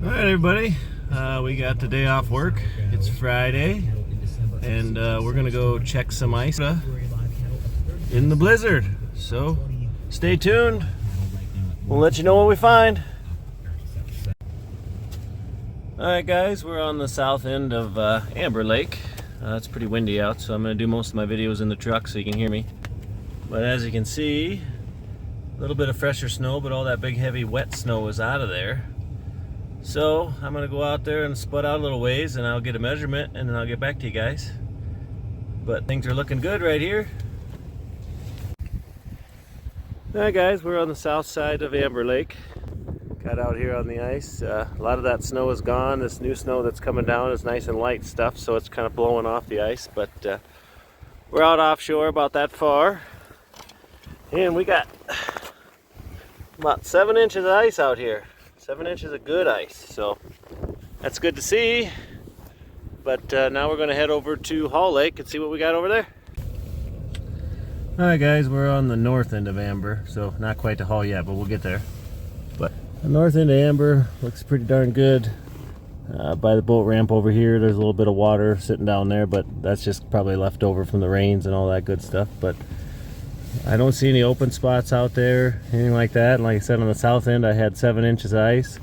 Alright everybody, we got the day off work. It's Friday and we're gonna go check some ice in the blizzard. So stay tuned, we'll let you know what we find. Alright guys, we're on the south end of Amber Lake. It's pretty windy out, so I'm gonna do most of my videos in the truck so you can hear me. But as you can see, a little bit of fresher snow, but all that big heavy wet snow is out of there. So I'm gonna go out there and spud out a little ways and I'll get a measurement and then I'll get back to you guys. But things are looking good right here. Alright guys, we're on the south side of Amber Lake. Got out here on the ice. A lot of that snow is gone. This new snow that's coming down is nice and light stuff, so it's kind of blowing off the ice. But we're out offshore about that far. And we got about 7 inches of ice out here. 7 inches of good ice, so that's good to see. But now we're going to head over to Hall Lake and see what we got over there. Alright guys, we're on the north end of Amber, so not quite to Hall yet, but we'll get there. But the north end of Amber looks pretty darn good. By the boat ramp over here, there's a little bit of water sitting down there, but that's just probably left over from the rains and all that good stuff. But I don't see any open spots out there, anything like that. And like I said, on the south end I had 7 inches of ice,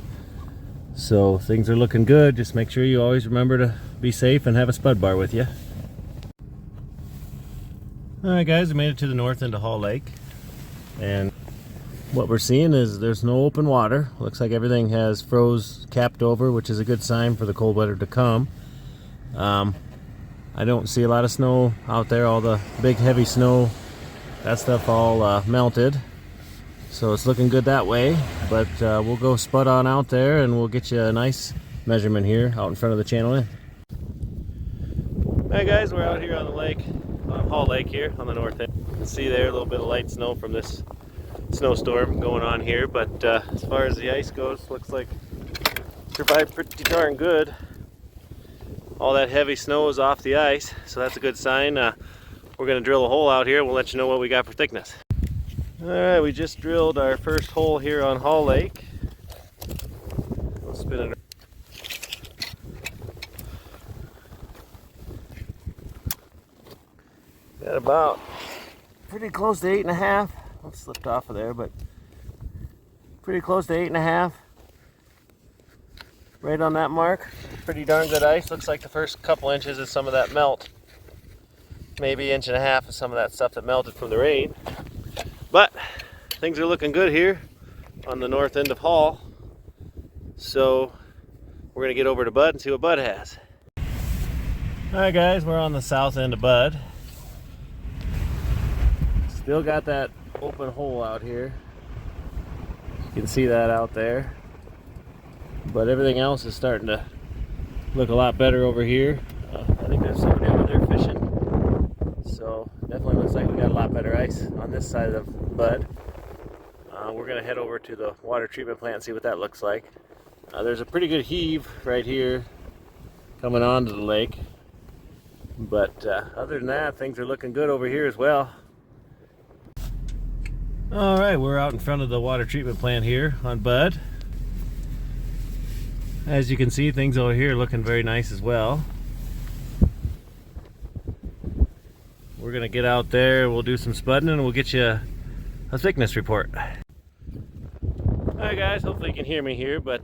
so things are looking good. Just make sure you always remember to be safe and have a spud bar with you. Alright guys, we made it to the north end of Hall Lake, and what we're seeing is there's no open water. Looks like everything has froze capped over, which is a good sign for the cold weather to come. I don't see a lot of snow out there. All the big heavy snow, that stuff all melted, so it's looking good that way. But we'll go spud on out there and we'll get you a nice measurement here out in front of the channel in. Alright guys, we're out here on the lake, on Hall Lake here on the north end. You can see there a little bit of light snow from this snowstorm going on here, but as far as the ice goes, looks like survived pretty darn good. All that heavy snow is off the ice, so that's a good sign. We're going to drill a hole out here. We'll let you know what we got for thickness. Alright, we just drilled our first hole here on Hall Lake. We'll spin it. Got about pretty close to 8.5. I slipped off of there, but pretty close to 8.5. Right on that mark. Pretty darn good ice. Looks like the first couple inches is some of that melt. Maybe 1.5 inches of some of that stuff that melted from the rain. But things are looking good here on the north end of Hall. So we're going to get over to Bud and see what Bud has. Alright guys, we're on the south end of Bud. Still got that open hole out here. You can see that out there. But everything else is starting to look a lot better over here. I think there's somebody over there fishing. So definitely looks like we got a lot better ice on this side of Bud. We're going to head over to the water treatment plant and see what that looks like. There's a pretty good heave right here coming onto the lake. But other than that, things are looking good over here as well. Alright, we're out in front of the water treatment plant here on Bud. As you can see, things over here are looking very nice as well. We're going to get out there, we'll do some spudding, and we'll get you a thickness report. Alright guys, hopefully you can hear me here, but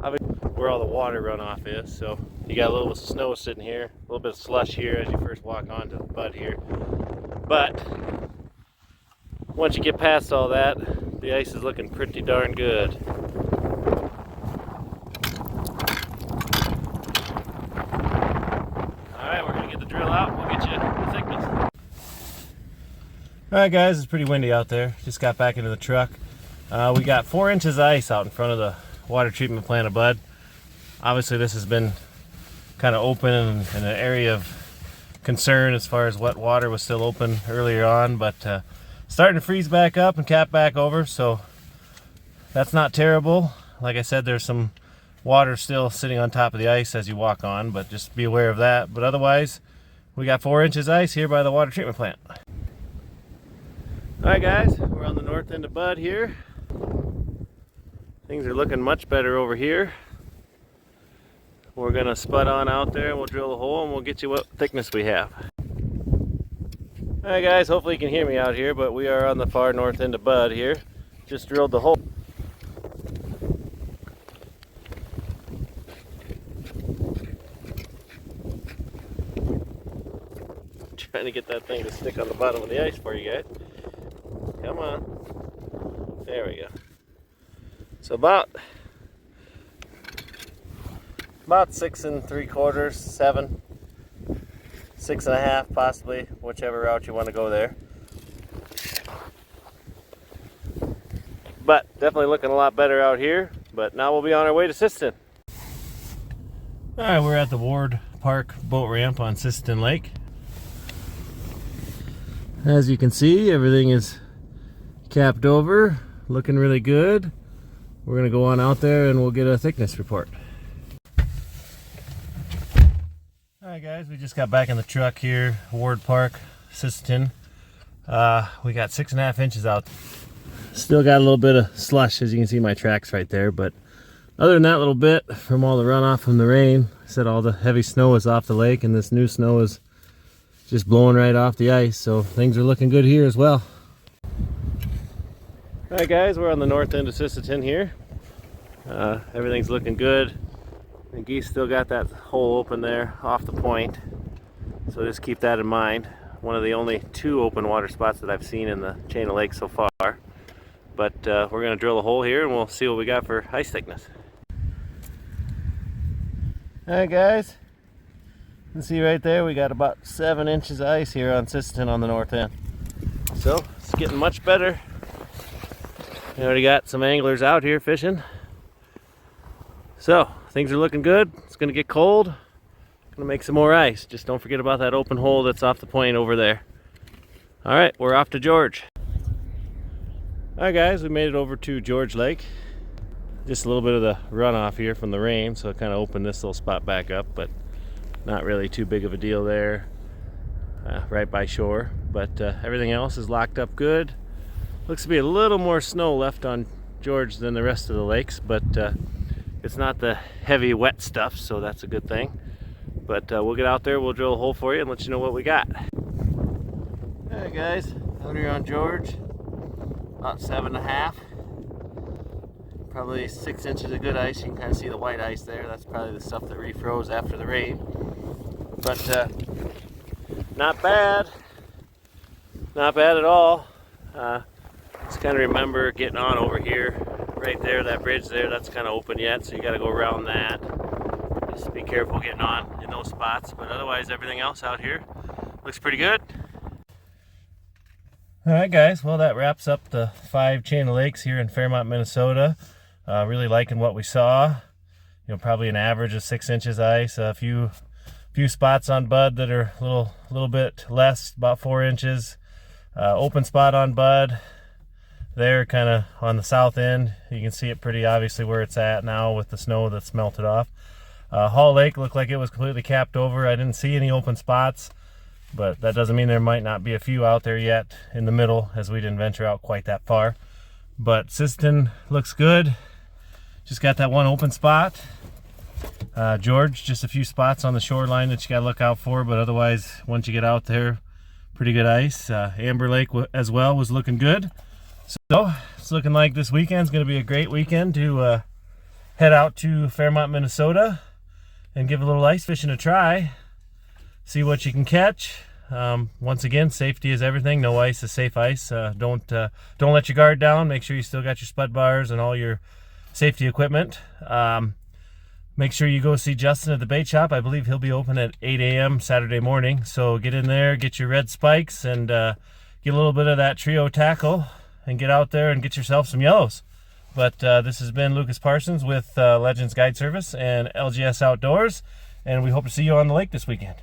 obviously where all the water runoff is, so you got a little snow sitting here, a little bit of slush here as you first walk onto the Bud here. But once you get past all that, the ice is looking pretty darn good. Alright, we're going to get the drill out. We'll get you the thickness. Alright guys, it's pretty windy out there. Just got back into the truck. We got 4 inches of ice out in front of the water treatment plant of Bud. Obviously this has been kind of open and an area of concern as far as wet water was still open earlier on, but starting to freeze back up and cap back over, so that's not terrible. Like I said, there's some water still sitting on top of the ice as you walk on, but just be aware of that. But otherwise, we got 4 inches ice here by the water treatment plant. Alright guys, we're on the north end of Bud here. Things are looking much better over here. We're gonna spud on out there and we'll drill a hole and we'll get you what thickness we have. Alright guys, hopefully you can hear me out here, but we are on the far north end of Bud here. Just drilled the hole. Trying to get that thing to stick on the bottom of the ice for you guys. Come on. There we go. So about 6 3/4, 7, 6 1/2 possibly, whichever route you want to go there. But definitely looking a lot better out here. But now we'll be on our way to Sisseton. Alright, we're at the Ward Park boat ramp on Sisseton Lake. As you can see, everything is capped over, looking really good. We're going to go on out there and we'll get a thickness report. Alright guys, we just got back in the truck here, Ward Park, Sisseton. We got 6 1/2 inches out. Still got a little bit of slush, as you can see my tracks right there, but other than that little bit from all the runoff from the rain, I said all the heavy snow is off the lake and this new snow is just blowing right off the ice, so things are looking good here as well. Alright guys, we're on the north end of Sisseton here. Everything's looking good. The geese still got that hole open there off the point, so just keep that in mind. One of the only 2 open water spots that I've seen in the chain of lakes so far. But we're going to drill a hole here and we'll see what we got for ice thickness. Alright guys, you can see right there we got about 7 inches of ice here on Sisseton on the north end. So it's getting much better. We already got some anglers out here fishing. So things are looking good. It's going to get cold. Going to make some more ice. Just don't forget about that open hole that's off the point over there. Alright, we're off to George. Alright guys, we made it over to George Lake. Just a little bit of the runoff here from the rain, so it kind of opened this little spot back up, but not really too big of a deal there, right by shore. But everything else is locked up good. Looks to be a little more snow left on George than the rest of the lakes, but it's not the heavy wet stuff, so that's a good thing. But we'll get out there, we'll drill a hole for you and let you know what we got. Alright guys, out here on George, about 7 1/2. Probably 6 inches of good ice. You can kind of see the white ice there. That's probably the stuff that refroze after the rain. But not bad. Not bad at all. Just kind of remember getting on over here. Right there, that bridge there, that's kind of open yet, so you got to go around that. Just be careful getting on in those spots. But otherwise, everything else out here looks pretty good. Alright guys, well that wraps up the 5 chain of lakes here in Fairmont, Minnesota. Really liking what we saw. You know, probably an average of 6 inches ice. A few spots on Bud that are a little bit less, about 4 inches. Open spot on Bud there, kind of on the south end. You can see it pretty obviously where it's at now with the snow that's melted off. Hall Lake looked like it was completely capped over. I didn't see any open spots, but that doesn't mean there might not be a few out there yet in the middle, as we didn't venture out quite that far. But Sisseton looks good. Just got that one open spot. George, just a few spots on the shoreline that you got to look out for, but otherwise, once you get out there, pretty good ice. Amber Lake as well was looking good. So it's looking like this weekend's going to be a great weekend to head out to Fairmont, Minnesota and give a little ice fishing a try. See what you can catch. Once again, safety is everything. No ice is safe ice. Don't let your guard down. Make sure you still got your spud bars and all your safety equipment. Make sure you go see Justin at the bait shop. I believe he'll be open at 8 a.m. Saturday morning. So get in there, get your red spikes, and get a little bit of that trio tackle, and get out there and get yourself some yellows. But this has been Lucas Parsons with Legends Guide Service and LGS Outdoors, and we hope to see you on the lake this weekend.